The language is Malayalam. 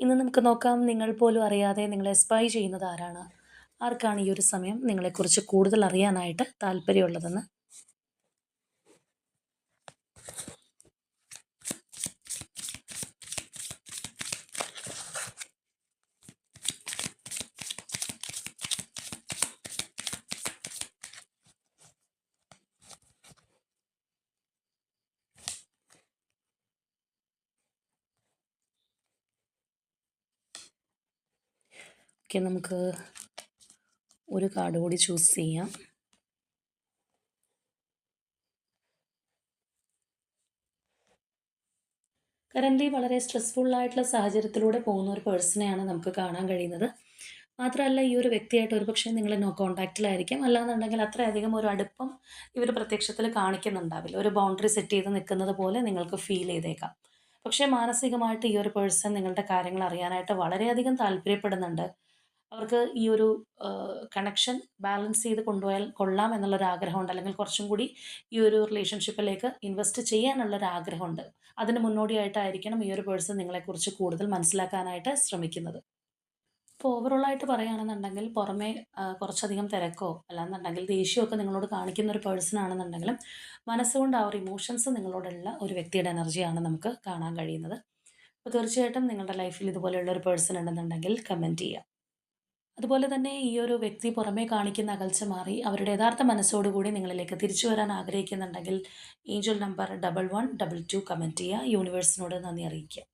ഇന്ന് നമുക്ക് നോക്കാം നിങ്ങൾ പോലും അറിയാതെ നിങ്ങളെ സ്പൈ ചെയ്യുന്നത് ആരാണ്? ആർക്കാണ് ഈ ഒരു സമയം നിങ്ങളെക്കുറിച്ച് കൂടുതൽ അറിയാനായിട്ട് താല്പര്യമുള്ളതെന്ന്? ഓക്കെ, നമുക്ക് ഒരു കാർഡ് കൂടി ചൂസ് ചെയ്യാം. കറൻ്റ്ലി വളരെ സ്ട്രെസ്ഫുള്ളായിട്ടുള്ള സാഹചര്യത്തിലൂടെ പോകുന്ന ഒരു പേഴ്സണെയാണ് നമുക്ക് കാണാൻ കഴിയുന്നത്. മാത്രമല്ല ഈ ഒരു വ്യക്തിയായിട്ട് ഒരുപക്ഷേ നിങ്ങൾ നോ കോൺടാക്റ്റിലായിരിക്കാം. അല്ലാന്നുണ്ടെങ്കിൽ അത്രയധികം ഒരു അടുപ്പം ഇവർ പ്രത്യക്ഷത്തിൽ കാണിക്കുന്നുണ്ടാവില്ല. ഒരു ബൗണ്ടറി സെറ്റ് ചെയ്ത് നിൽക്കുന്നത് പോലെ നിങ്ങൾക്ക് ഫീൽ ചെയ്തേക്കാം. പക്ഷേ മാനസികമായിട്ട് ഈ ഒരു പേഴ്സൺ നിങ്ങളുടെ കാര്യങ്ങൾ അറിയാനായിട്ട് വളരെയധികം താല്പര്യപ്പെടുന്നുണ്ട്. അവർക്ക് ഈ ഒരു കണക്ഷൻ ബാലൻസ് ചെയ്ത് കൊണ്ടുപോയാൽ കൊള്ളാം എന്നുള്ളൊരു ആഗ്രഹമുണ്ട്. അല്ലെങ്കിൽ കുറച്ചും കൂടി ഈ ഒരു റിലേഷൻഷിപ്പിലേക്ക് ഇൻവെസ്റ്റ് ചെയ്യാനുള്ളൊരു ആഗ്രഹമുണ്ട്. അതിന് മുന്നോടിയായിട്ടായിരിക്കണം ഈ ഒരു പേഴ്സൺ നിങ്ങളെക്കുറിച്ച് കൂടുതൽ മനസ്സിലാക്കാനായിട്ട് ശ്രമിക്കുന്നത്. ഇപ്പോൾ ഓവറോളായിട്ട് പറയുകയാണെന്നുണ്ടെങ്കിൽ പുറമേ കുറച്ചധികം തിരക്കോ അല്ലാന്നുണ്ടെങ്കിൽ ദേഷ്യമൊക്കെ നിങ്ങളോട് കാണിക്കുന്ന ഒരു പേഴ്സൺ ആണെന്നുണ്ടെങ്കിലും മനസ്സുകൊണ്ട് ആ ഒരു ഇമോഷൻസ് നിങ്ങളോടുള്ള ഒരു വ്യക്തിയുടെ എനർജിയാണ് നമുക്ക് കാണാൻ കഴിയുന്നത്. അപ്പോൾ തീർച്ചയായിട്ടും നിങ്ങളുടെ ലൈഫിൽ ഇതുപോലെയുള്ള ഒരു പേഴ്സൺ ഉണ്ടെന്നുണ്ടെങ്കിൽ കമൻറ്റ് ചെയ്യുക. അതുപോലെ തന്നെ ഈ ഒരു വ്യക്തി പുറമേ കാണിക്കുന്ന അകൽച്ച മാറി അവരുടെ യഥാർത്ഥ മനസ്സോടുകൂടി നിങ്ങളിലേക്ക് തിരിച്ചു വരാൻ ആഗ്രഹിക്കുന്നുണ്ടെങ്കിൽ ഏഞ്ചൽ നമ്പർ 1112 കമൻറ്റ് ചെയ്യുക. യൂണിവേഴ്സിനോട് നന്ദി അറിയിക്കുക.